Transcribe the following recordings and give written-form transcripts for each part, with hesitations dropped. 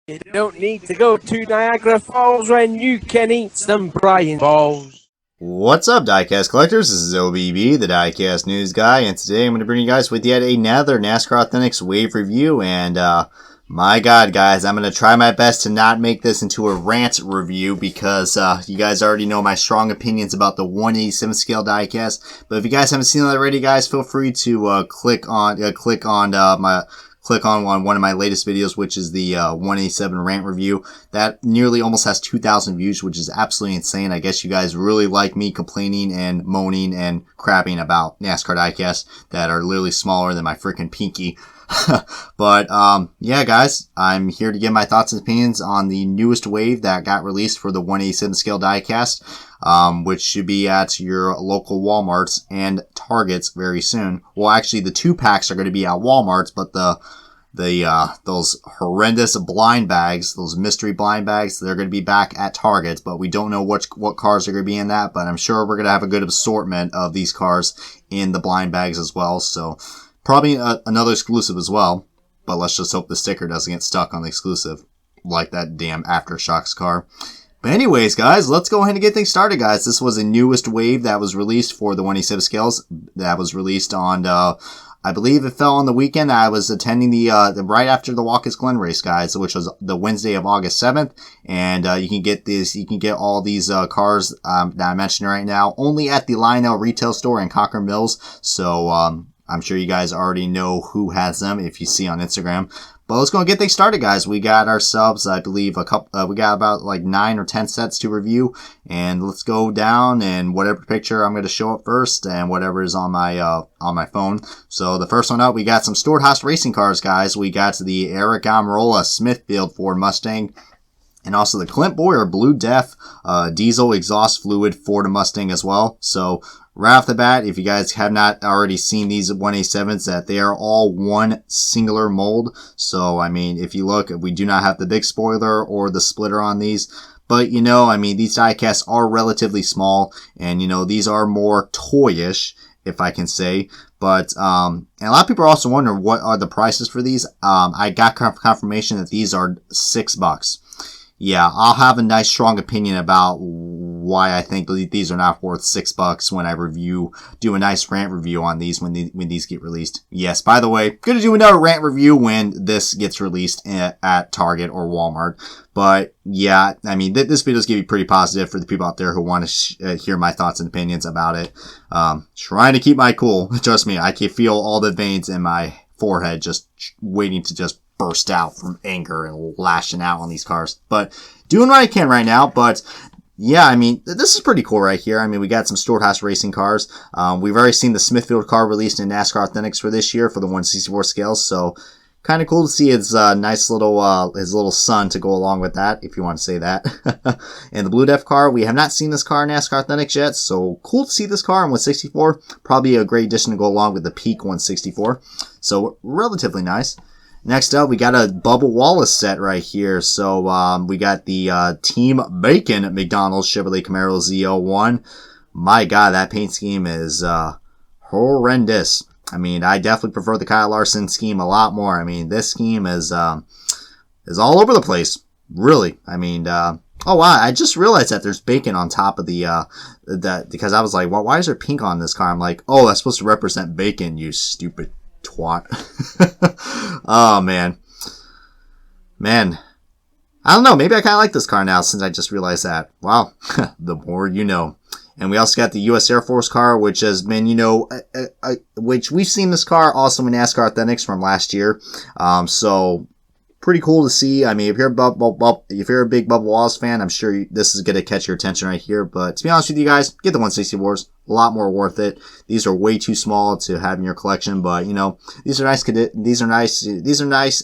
You don't need to go to Niagara Falls when you can eat some Brian balls. What's up, Diecast collectors? This is OBB, the Diecast news guy, and today I'm going to bring you guys with yet another NASCAR Authentics wave review. And my God, guys, I'm going to try my best to not make this into a rant review because you guys already know my strong opinions about the 187 scale diecast. But if you guys haven't seen it already, guys, feel free to click on one of my latest videos, which is the 187 rant review. That nearly almost has 2,000 views, which is absolutely insane. I guess you guys really like me complaining and moaning and crapping about NASCAR diecasts that are literally smaller than my freaking pinky. But yeah, guys, I'm here to give my thoughts and opinions on the newest wave that got released for the 187 scale diecast, which should be at your local Walmarts and Targets very soon. Well, actually, the 2-packs are going to be at Walmarts, but those horrendous blind bags, those mystery blind bags, they're going to be back at Targets, but we don't know what cars are going to be in that, but I'm sure we're going to have a good assortment of these cars in the blind bags as well, so probably another exclusive as well, but let's just hope the sticker doesn't get stuck on the exclusive, like that damn Aftershocks car. But anyways, guys, let's go ahead and get things started, guys. This was the newest wave that was released for the 187 scales. That was released on, I believe it fell on the weekend. I was attending the right after the Watkins Glen race, guys, which was the Wednesday of August 7th. And you can get all these cars that I'm mentioning right now only at the Lionel retail store in Cochrane Mills. So I'm sure you guys already know who has them if you see on Instagram. But let's go and get things started, guys. We got ourselves, I believe, we got about like 9 or 10 sets to review. And let's go down and whatever picture I'm going to show up first and whatever is on my phone. So the first one up, we got some Stewart-Haas Racing cars, guys. We got the Eric Almirola Smithfield Ford Mustang. And also the Clint Bowyer Blue Def diesel exhaust fluid Ford Mustang as well. So right off the bat, if you guys have not already seen these 187s, that they are all one singular mold. So, I mean, if you look, we do not have the big spoiler or the splitter on these. But, you know, I mean, these diecasts are relatively small. And, you know, these are more toyish, if I can say. But, and a lot of people are also wondering what are the prices for these. I got confirmation that these are $6. Yeah, I'll have a nice strong opinion about why I think these are not worth $6 when I do a nice rant review on these when these get released. Yes, by the way, gonna do another rant review when this gets released at Target or Walmart. But yeah, I mean, this video is gonna be pretty positive for the people out there who want to hear my thoughts and opinions about it. Trying to keep my cool. Trust me, I can feel all the veins in my forehead just waiting to just burst out from anger and lashing out on these cars. But doing what I can right now. But yeah, I mean, this is pretty cool right here. I mean, we got some Stewart-Haas Racing cars. We've already seen the Smithfield car released in NASCAR Authentics for this year for the 164 scales. So kind of cool to see his nice little his little son to go along with that, if you want to say that. And the Blue Def car, we have not seen this car in NASCAR Authentics yet. So cool to see this car in 164. Probably a great addition to go along with the Peak 164. So relatively nice. Next up, we got a Bubba Wallace set right here. So, we got the, Team Bacon McDonald's Chevrolet Camaro ZL1. My God, that paint scheme is, horrendous. I mean, I definitely prefer the Kyle Larson scheme a lot more. I mean, this scheme is all over the place. Really. I mean, oh wow, I just realized that there's bacon on top of that, because I was like, well, why is there pink on this car? I'm like, oh, that's supposed to represent bacon, you stupid twat. Oh man, I don't know, maybe I kind of like this car now since I just realized that. Wow. The more you know. And we also got the U.S. Air Force car, which has been, you know, which we've seen this car also in NASCAR Authentics from last year. So pretty cool to see. I mean, if you're a big Bubba Wallace fan, I'm sure this is going to catch your attention right here. But to be honest with you guys, get the 164s. A lot more worth it. These are way too small to have in your collection, but you know, these are nice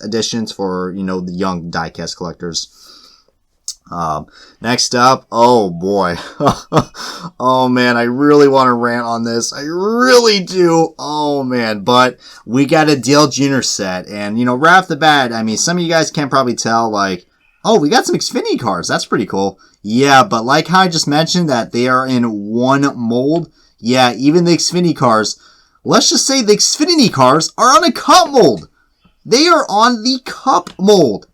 additions for, you know, the young diecast collectors. Next up, oh boy. Oh man, I really want to rant on this. I really do. Oh man, but we got a Dale Jr. set, and you know, right off the bat, I mean, some of you guys can probably tell, like, oh, we got some Xfinity cars. That's pretty cool. Yeah, but like how I just mentioned that they are in one mold. Yeah, even the Xfinity cars. Let's just say the Xfinity cars are on a cup mold. They are on the cup mold.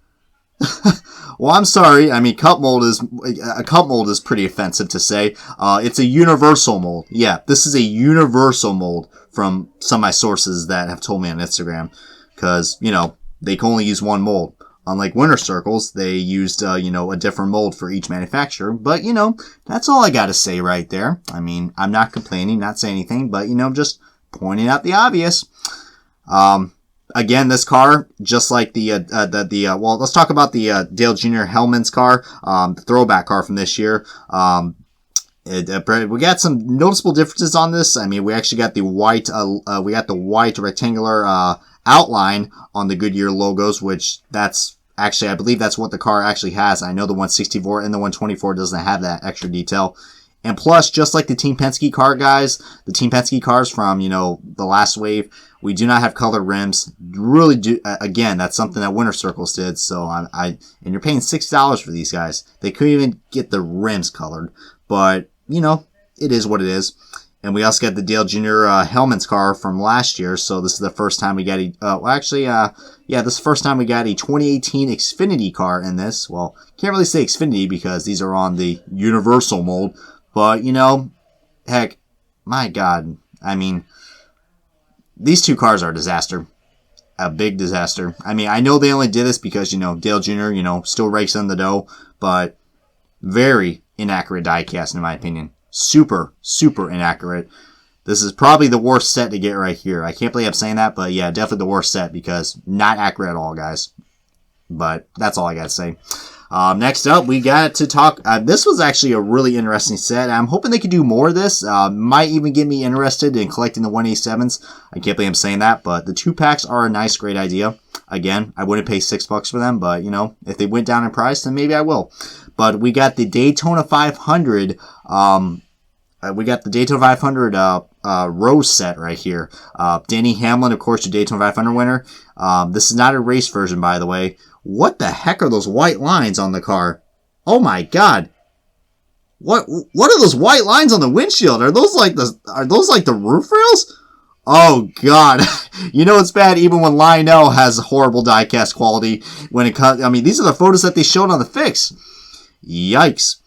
Well, I'm sorry. I mean, a cup mold is pretty offensive to say. It's a universal mold. Yeah, this is a universal mold from some of my sources that have told me on Instagram. Because, they can only use one mold. Unlike Winter Circles, they used, a different mold for each manufacturer. But, that's all I gotta say right there. I mean, I'm not complaining, not saying anything, but, just pointing out the obvious. Again, this car, just like well, let's talk about the Dale Jr. Hellman's car, the throwback car from this year. We got some noticeable differences on this. I mean, we actually got the white rectangular outline on the Goodyear logos, which I believe that's what the car actually has. I know the 164 and the 124 doesn't have that extra detail. And plus, just like the Team Penske car, guys, the Team Penske cars from, the last wave, we do not have colored rims. Really do, again, that's something that Winter Circles did. So and you're paying $6 for these guys. They couldn't even get the rims colored. But, it is what it is. And we also got the Dale Jr. Hellman's car from last year. So this is the first time we got this is the first time we got a 2018 Xfinity car in this. Well, can't really say Xfinity because these are on the universal mold. But, heck, my God. I mean, these two cars are a disaster. A big disaster. I mean, I know they only did this because, Dale Jr., still rakes in the dough. But very inaccurate die cast, in my opinion. Super, super inaccurate. This is probably the worst set to get right here. I can't believe I'm saying that, but yeah, definitely the worst set because not accurate at all, guys. But that's all I got to say. Next up, we got to talk. This was actually a really interesting set. I'm hoping they could do more of this. Might even get me interested in collecting the 187s. I can't believe I'm saying that, but the 2-packs are a nice, great idea. Again, I wouldn't pay $6 for them, but if they went down in price, then maybe I will. But we got the Daytona 500. We got the Daytona 500 Rose set right here. Denny Hamlin, of course, the Daytona 500 winner. This is not a race version, by the way. What the heck are those white lines on the car? Oh my God! What are those white lines on the windshield? Are those like the roof rails? Oh God! It's bad even when Lionel has horrible diecast quality when it comes. I mean, these are the photos that they showed on the fix. Yikes!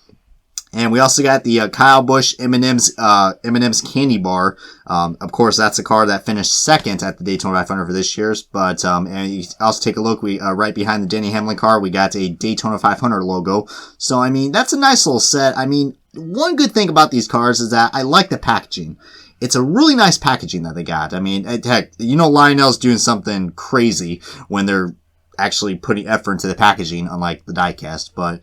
And we also got the Kyle Busch M&M's Candy Bar. Of course, that's a car that finished second at the Daytona 500 for this year's. But and you also take a look. We right behind the Denny Hamlin car, we got a Daytona 500 logo. So I mean, that's a nice little set. I mean, one good thing about these cars is that I like the packaging. It's a really nice packaging that they got. I mean, heck, Lionel's doing something crazy when they're actually putting effort into the packaging, unlike the diecast. But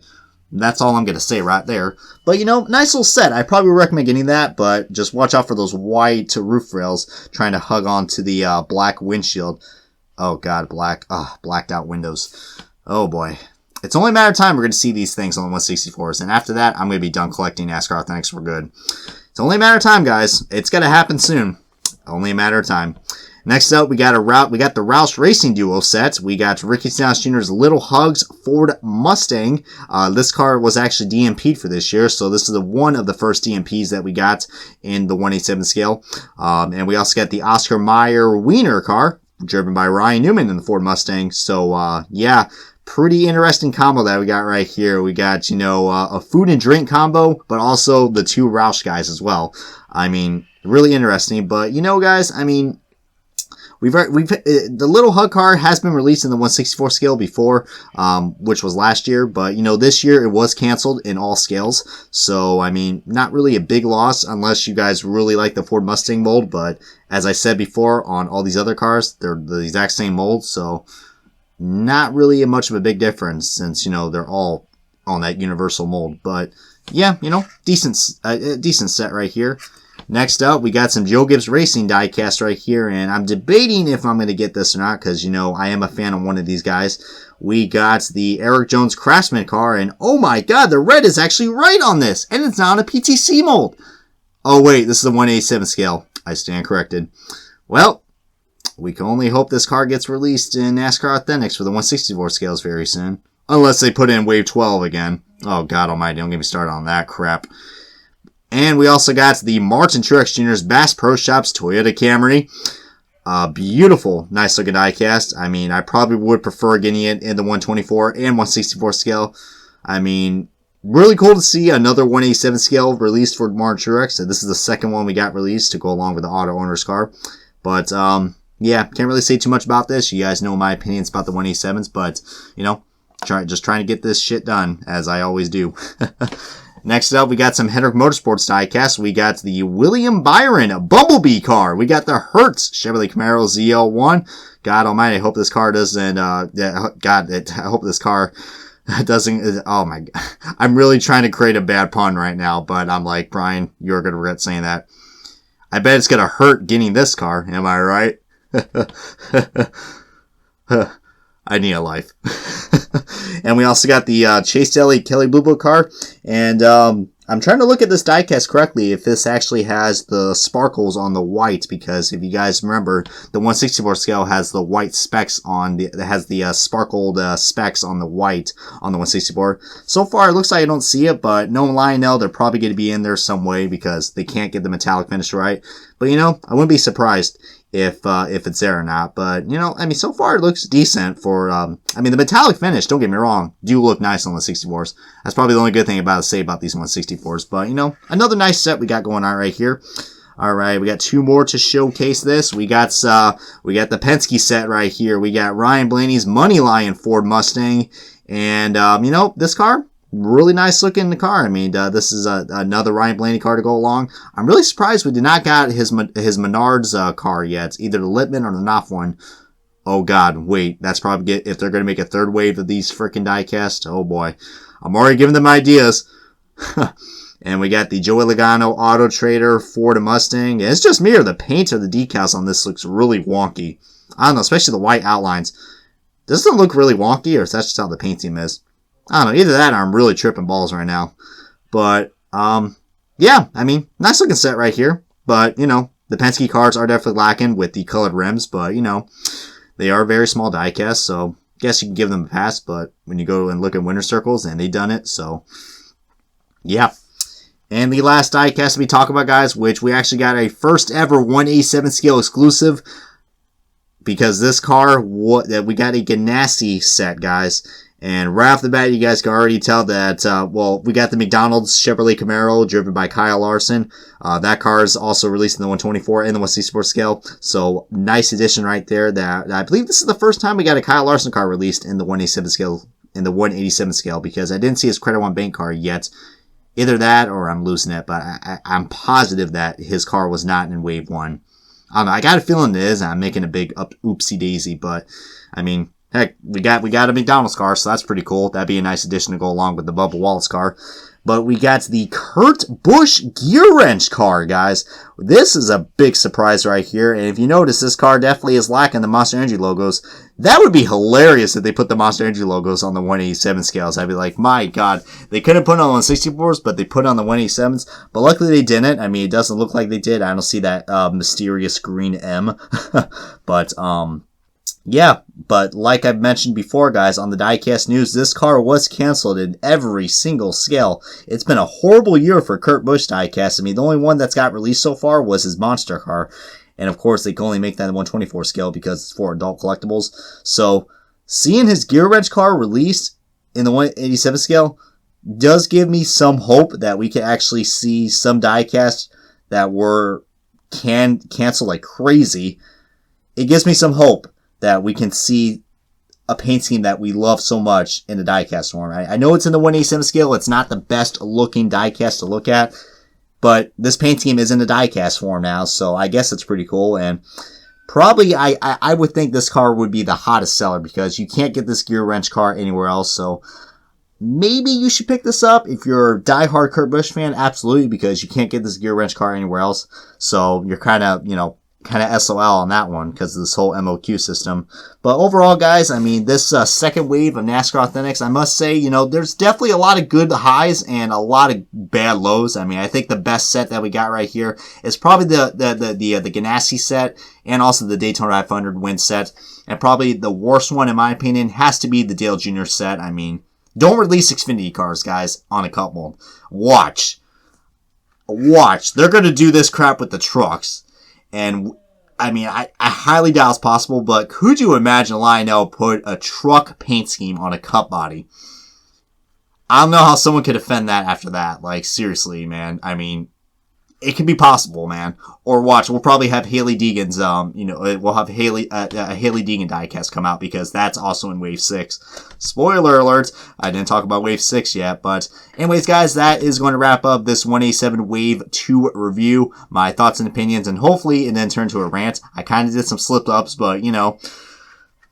that's all I'm going to say right there. But, nice little set. I probably would recommend getting that, but just watch out for those white roof rails trying to hug onto the black windshield. Oh, God, blacked out windows. Oh, boy. It's only a matter of time we're going to see these things on the 164s, and after that, I'm going to be done collecting NASCAR Authentics for good. It's only a matter of time, guys. It's going to happen soon. Only a matter of time. Next up, we got the Roush Racing Duo set. We got Ricky Stenhouse Jr.'s Little Hugs Ford Mustang. This car was actually DMP'd for this year, so this is one of the first DMPs that we got in the 187 scale. And we also got the Oscar Mayer Wiener car, driven by Ryan Newman in the Ford Mustang. So, yeah, pretty interesting combo that we got right here. We got, a food and drink combo, but also the two Roush guys as well. I mean, really interesting. But, guys, I mean, the Little Hug car has been released in the 164 scale before, which was last year, but this year it was canceled in all scales. So, I mean, not really a big loss unless you guys really like the Ford Mustang mold, but as I said before, on all these other cars, they're the exact same mold, so not really much of a big difference since, they're all on that universal mold. But yeah, decent set right here. Next up, we got some Joe Gibbs Racing diecast right here, and I'm debating if I'm going to get this or not because, I am a fan of one of these guys. We got the Eric Jones Craftsman car, and oh my God, the red is actually right on this, and it's not a PTC mold. Oh wait, this is a 187 scale. I stand corrected. Well, we can only hope this car gets released in NASCAR Authentics for the 164 scales very soon. Unless they put in Wave 12 again. Oh God almighty, don't get me started on that crap. And we also got the Martin Truex Jr.'s Bass Pro Shops Toyota Camry. Beautiful, nice looking diecast. I mean, I probably would prefer getting it in the 124 and 164 scale. I mean, really cool to see another 187 scale released for Martin Truex. So this is the second one we got released to go along with the auto owner's car. But, yeah, can't really say too much about this. You guys know my opinions about the 187s, but, you know, just trying to get this shit done, as I always do. Next up, we got some Hendrick Motorsports diecast. We got the William Byron Bumblebee car. We got the Hertz Chevrolet Camaro ZL1. God almighty, I hope this car doesn't, I hope this car doesn't, oh my God. I'm really trying to create a bad pun right now, but I'm like, Brian, you're going to regret saying that. I bet it's going to hurt getting this car. Am I right? I need a life. And we also got the Chase Elliott Kelly Blue Book car. And I'm trying to look at this diecast correctly if this actually has the sparkles on the white, because if you guys remember, the 164 scale has the white specs on the, has the sparkled specs on the white on the 164. So far, it looks like I don't see it, but no Lionel, they're probably going to be in there some way because they can't get the metallic finish right. But you know, I wouldn't be surprised if it's there or not. But, you know, I mean, so far it looks decent for, I mean, the metallic finish, don't get me wrong, do look nice on the 64s. That's probably the only good thing about to say about these 164s. But, you know, another nice set we got going on right here. All right, we got two more to showcase this. We got the Penske set right here. We got Ryan Blaney's Money Lion Ford Mustang. And, you know, this car, really nice looking car. I mean, this is another Ryan Blaney car to go along. I'm really surprised we did not got his Menards car yet. It's either the Littman or the Knopf one. Oh God, wait, that's probably if they're going to make a third wave of these freaking diecast. Oh boy, I'm already giving them ideas. And we got the Joey Logano Auto Trader Ford Mustang. It's just me, or the paint or the decals on this looks really wonky. I don't know, especially the white outlines. Doesn't it look really wonky, or is that just how the paint team is? I don't know, either that or I'm really tripping balls right now. But, yeah, I mean, nice looking set right here. But, you know, the Penske cars are definitely lacking with the colored rims. But, you know, they are very small diecast, so I guess you can give them a pass. But when you go and look at winner circles, and they done it, so, yeah. And the last diecast we talk about, guys, which we actually got a first ever 187 scale exclusive. Because this car, we got a Ganassi set, guys. And right off the bat, you guys can already tell that, well, we got the McDonald's Chevrolet Camaro driven by Kyle Larson. That car is also released in the 124 and the 164 scale. So nice addition right there. That I believe this is the first time we got a Kyle Larson car released in the 187 scale, because I didn't see his Credit One Bank car yet. Either that or I'm losing it, but I'm positive that his car was not in Wave 1. I don't know. I got a feeling it is. I'm making a big oopsie daisy, but I mean, heck, we got a McDonald's car, so that's pretty cool. That'd be a nice addition to go along with the Bubba Wallace car. But we got the Kurt Busch gear wrench car, guys. This is a big surprise right here. And if you notice, this car definitely is lacking the Monster Energy logos. That would be hilarious if they put the Monster Energy logos on the 187 scales. I'd be like, my God. They could have put it on the 164s, but they put it on the 187s. But luckily they didn't. I mean, it doesn't look like they did. I don't see that mysterious green M. But, yeah, but like I've mentioned before, guys, on the diecast news, this car was canceled in every single scale. It's been a horrible year for Kurt Busch diecast. I mean, the only one that's got released so far was his monster car. And of course, they can only make that in 124 scale because it's for adult collectibles. So, seeing his gear wrench car released in the 187 scale does give me some hope that we can actually see some diecasts that were canceled like crazy. It gives me some hope that we can see a paint scheme that we love so much in the diecast form. I know it's in the 187 scale. It's not the best looking diecast to look at, but this paint scheme is in the diecast form now, so I guess it's pretty cool. And probably I would think this car would be the hottest seller because you can't get this gear wrench car anywhere else. So maybe you should pick this up if you're a diehard Kurt Busch fan. Absolutely, because you can't get this gear wrench car anywhere else. So you're kind of, SOL on that one because of this whole MOQ system. But overall, guys, I mean, this second wave of NASCAR Authentics, I must say, there's definitely a lot of good highs and a lot of bad lows. I mean, I think the best set that we got right here is probably the Ganassi set and also the Daytona 500 win set. And probably the worst one, in my opinion, has to be the Dale Jr. set. I mean, don't release Xfinity cars, guys, on a cup mold. Watch. They're going to do this crap with the trucks. And I mean, I highly doubt it's possible, but could you imagine Lionel put a truck paint scheme on a Cup body? I don't know how someone could defend that after that. Like, seriously, man. I mean, it can be possible, man. Or watch, we'll probably have Hailie Deegan's, we'll have Hailie Deegan diecast come out because that's also in Wave 6. Spoiler alert, I didn't talk about Wave 6 yet, but anyways, guys, that is going to wrap up this 187 Wave 2 review, my thoughts and opinions, and hopefully it then turned to a rant. I kind of did some slip-ups, but,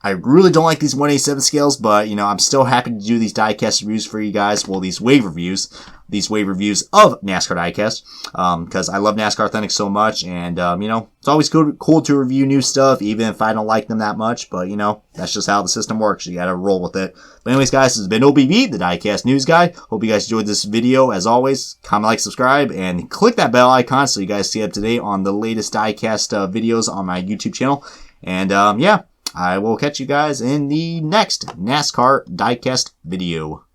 I really don't like these 187 scales, but, I'm still happy to do these diecast reviews for you guys. Well, these wave reviews of NASCAR diecast, because I love NASCAR Authentic so much, and, it's always cool to review new stuff, even if I don't like them that much, but, that's just how the system works. You gotta roll with it. But anyways, guys, this has been OBB, the Diecast News Guy. Hope you guys enjoyed this video. As always, comment, like, subscribe, and click that bell icon so you guys stay up to date on the latest diecast videos on my YouTube channel. And, I will catch you guys in the next NASCAR Diecast video.